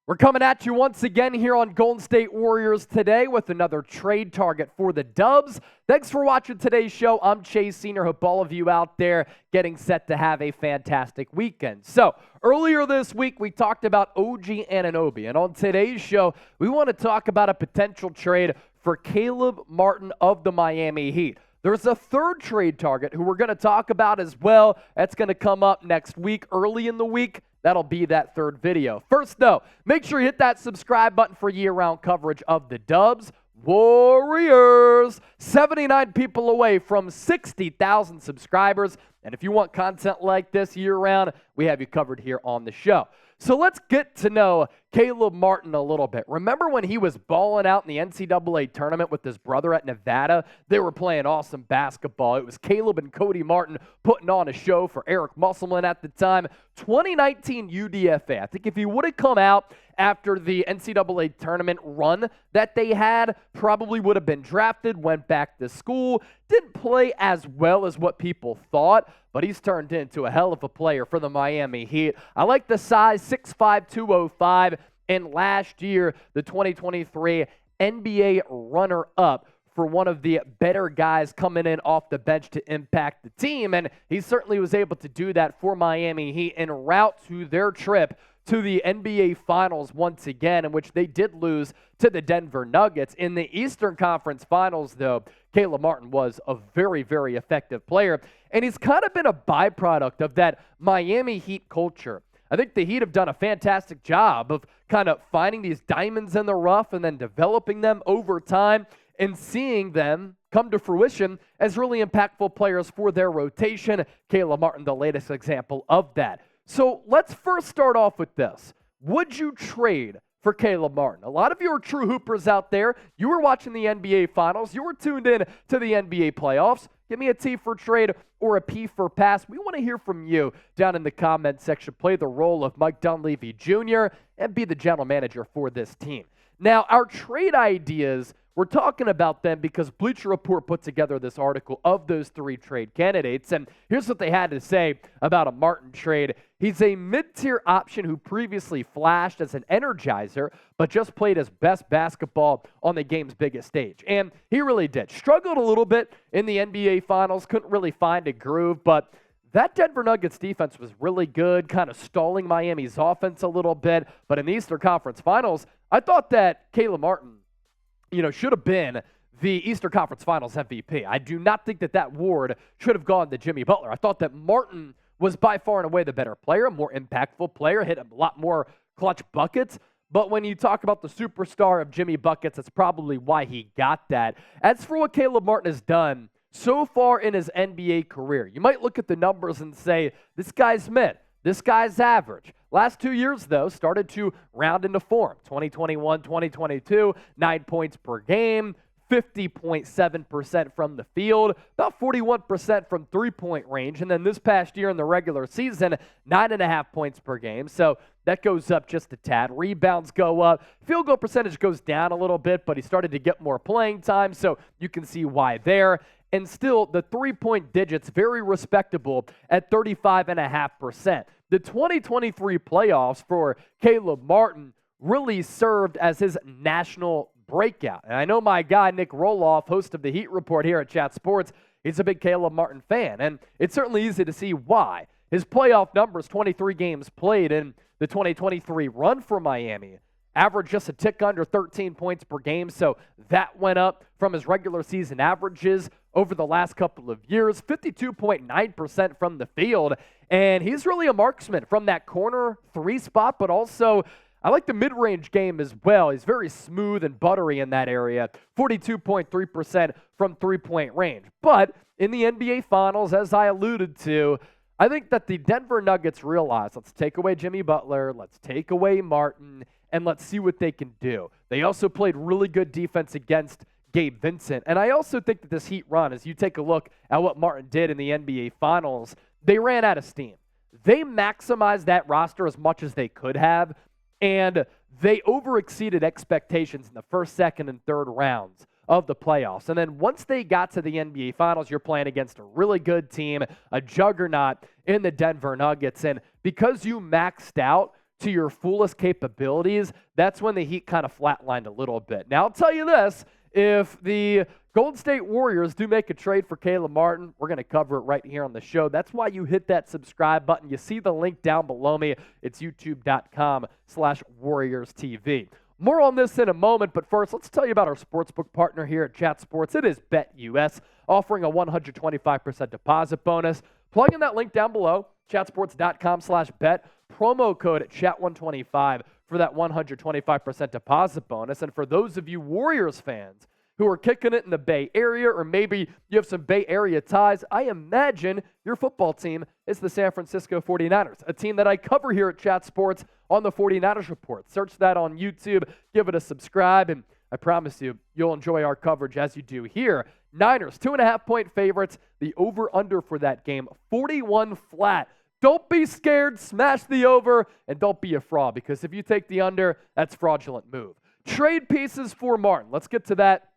We're coming at you once again here on Golden State Warriors today with another trade target for the Dubs. Thanks for watching today's show. I'm Chase Senior. Hope all of you out there getting set to have a fantastic weekend. So, earlier this week, we talked about OG Anunoby. And on today's show, we want to talk about a potential trade for Caleb Martin of the Miami Heat. There's a third trade target who we're going to talk about as well. That's going to come up next week, early in the week. That'll be that third video. First, though, make sure you hit that subscribe button for year-round coverage of the Dubs. Warriors, 79 people away from 60,000 subscribers. And if you want content like this year-round, we have you covered here on the show. So let's get to know Caleb Martin a little bit. Remember when he was balling out in the NCAA tournament with his brother at Nevada? They were playing awesome basketball. It was Caleb and Cody Martin putting on a show for Eric Musselman at the time. 2019 UDFA. I think if he would have come out after the NCAA tournament run that they had, probably would have been drafted, went back to school, didn't play as well as what people thought, but he's turned into a hell of a player for the Miami Heat. I like the size, 6'5", 205, and last year, the 2023 NBA runner-up for one of the better guys coming in off the bench to impact the team, and he certainly was able to do that for Miami Heat en route to their trip to the NBA Finals once again, in which they did lose to the Denver Nuggets. In the Eastern Conference Finals, though, Caleb Martin was a very, very effective player, and he's kind of been a byproduct of that Miami Heat culture. I think the Heat have done a fantastic job of kind of finding these diamonds in the rough and then developing them over time and seeing them come to fruition as really impactful players for their rotation. Caleb Martin, the latest example of that. So let's first start off with this. Would you trade for Caleb Martin? A lot of you are true hoopers out there. You were watching the NBA Finals. You were tuned in to the NBA playoffs. Give me a T for trade or a P for pass. We want to hear from you down in the comment section. Play the role of Mike Dunleavy Jr. and be the general manager for this team. Now, our trade ideas, we're talking about them because Bleacher Report put together this article of those three trade candidates, and here's what they had to say about a Martin trade. He's a mid-tier option who previously flashed as an energizer, but just played his best basketball on the game's biggest stage. And he really did. Struggled a little bit in the NBA Finals, couldn't really find a groove, but that Denver Nuggets defense was really good, kind of stalling Miami's offense a little bit. But in the Eastern Conference Finals, I thought that Caleb Martin, should have been the Eastern Conference Finals MVP. I do not think that award should have gone to Jimmy Butler. I thought that Martin was by far and away the better player, a more impactful player, hit a lot more clutch buckets. But when you talk about the superstar of Jimmy Buckets, that's probably why he got that. As for what Caleb Martin has done so far in his NBA career, you might look at the numbers and say, this guy's mid, this guy's average. Last 2 years, though, started to round into form. 2021, 2022, 9 points per game, 50.7% from the field, about 41% from three-point range. And then this past year in the regular season, 9.5 points per game. So that goes up just a tad. Rebounds go up. Field goal percentage goes down a little bit, but he started to get more playing time, so you can see why there. And still, the three-point digits, very respectable at 35.5%. The 2023 playoffs for Caleb Martin really served as his national breakout. And I know my guy, Nick Roloff, host of the Heat Report here at Chat Sports, he's a big Caleb Martin fan. And it's certainly easy to see why. His playoff numbers, 23 games played in the 2023 run for Miami, averaged just a tick under 13 points per game, so that went up from his regular season averages over the last couple of years, 52.9% from the field, and he's really a marksman from that corner three spot, but also I like the mid-range game as well. He's very smooth and buttery in that area, 42.3% from three-point range. But in the NBA Finals, as I alluded to, I think that the Denver Nuggets realized, let's take away Jimmy Butler, let's take away Martin, and let's see what they can do. They also played really good defense against Gabe Vincent. And I also think that this Heat run, as you take a look at what Martin did in the NBA Finals, they ran out of steam. They maximized that roster as much as they could have, and they overexceeded expectations in the first, second, and third rounds of the playoffs. And then once they got to the NBA Finals, you're playing against a really good team, a juggernaut in the Denver Nuggets. And because you maxed out to your fullest capabilities, that's when the Heat kind of flatlined a little bit. Now, I'll tell you this, if the Golden State Warriors do make a trade for Caleb Martin, we're going to cover it right here on the show. That's why you hit that subscribe button. You see the link down below me. It's youtube.com/WarriorsTV. More on this in a moment, but first, let's tell you about our sportsbook partner here at Chat Sports. It is BetUS, offering a 125% deposit bonus. Plug in that link down below, chatsports.com/bet, promo code chat125 for that 125% deposit bonus. And for those of you Warriors fans who are kicking it in the Bay Area, or maybe you have some Bay Area ties, I imagine your football team is the San Francisco 49ers, a team that I cover here at Chat Sports on the 49ers Report. Search that on YouTube, give it a subscribe, and I promise you, you'll enjoy our coverage as you do here. Niners, 2.5-point favorites. The over-under for that game, 41 flat. Don't be scared, smash the over, and don't be a fraud, because if you take the under, that's a fraudulent move. Trade pieces for Martin. Let's get to that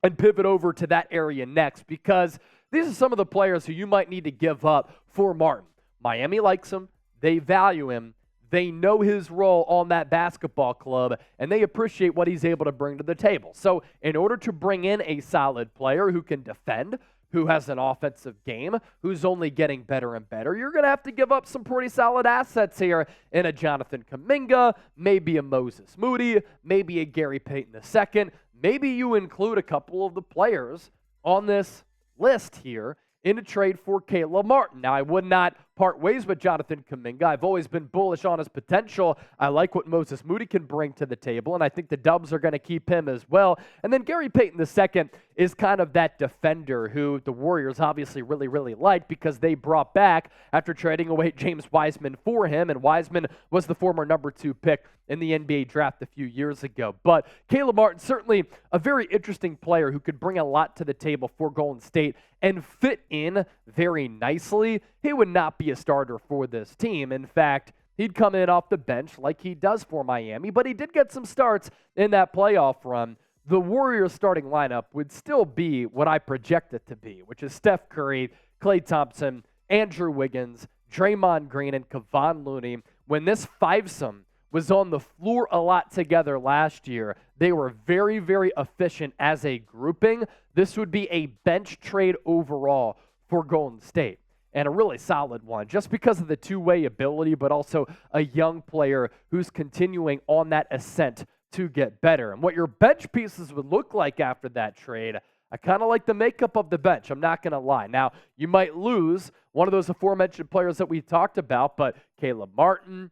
and pivot over to that area next, because these are some of the players who you might need to give up for Martin. Miami likes him. They value him. They know his role on that basketball club, and they appreciate what he's able to bring to the table. So in order to bring in a solid player who can defend, who has an offensive game, who's only getting better and better, you're going to have to give up some pretty solid assets here in a Jonathan Kuminga, maybe a Moses Moody, maybe a Gary Payton II. Maybe you include a couple of the players on this list here in a trade for Caleb Martin. Now, I would not part ways with Jonathan Kuminga. I've always been bullish on his potential. I like what Moses Moody can bring to the table, and I think the Dubs are going to keep him as well. And then Gary Payton II is kind of that defender who the Warriors obviously really, really like, because they brought back after trading away James Wiseman for him, and Wiseman was the former number 2 pick in the NBA draft a few years ago. But Caleb Martin, certainly a very interesting player who could bring a lot to the table for Golden State and fit in very nicely. He would not be a starter for this team. In fact, he'd come in off the bench like he does for Miami, but he did get some starts in that playoff run. The Warriors starting lineup would still be what I project it to be, which is Steph Curry, Klay Thompson, Andrew Wiggins, Draymond Green, and Kevon Looney. When this fivesome was on the floor a lot together last year, they were very, very efficient as a grouping. This would be a bench trade overall for Golden State, and a really solid one, just because of the two-way ability, but also a young player who's continuing on that ascent to get better. And what your bench pieces would look like after that trade, I kind of like the makeup of the bench, I'm not going to lie. Now, you might lose one of those aforementioned players that we talked about, but Caleb Martin,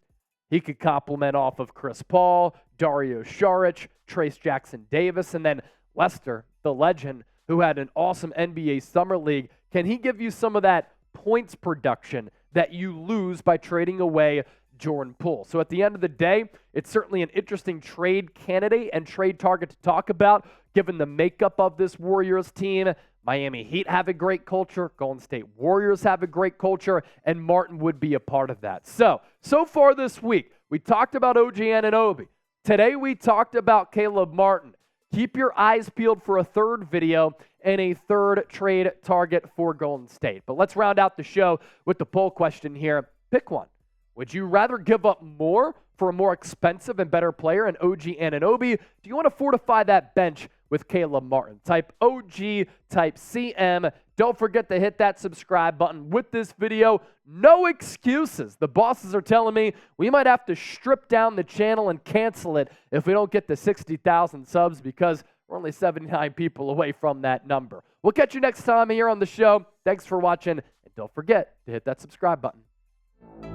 he could complement off of Chris Paul, Dario Saric, Trace Jackson-Davis, and then Lester, the legend, who had an awesome NBA Summer League. Can he give you some of that points production that you lose by trading away Jordan Poole? So at the end of the day, it's certainly an interesting trade candidate and trade target to talk about, given the makeup of this Warriors team. Miami Heat have a great culture. Golden State Warriors have a great culture, and Martin would be a part of that. So far this week, we talked about OG Anunoby. Today, we talked about Caleb Martin. Keep your eyes peeled for a third video and a third trade target for Golden State. But let's round out the show with the poll question here. Pick one. Would you rather give up more for a more expensive and better player in OG Anunoby? Do you want to fortify that bench with Caleb Martin? Type OG, type CM. Don't forget to hit that subscribe button with this video. No excuses. The bosses are telling me we might have to strip down the channel and cancel it if we don't get to 60,000 subs, because we're only 79 people away from that number. We'll catch you next time here on the show. Thanks for watching, and don't forget to hit that subscribe button.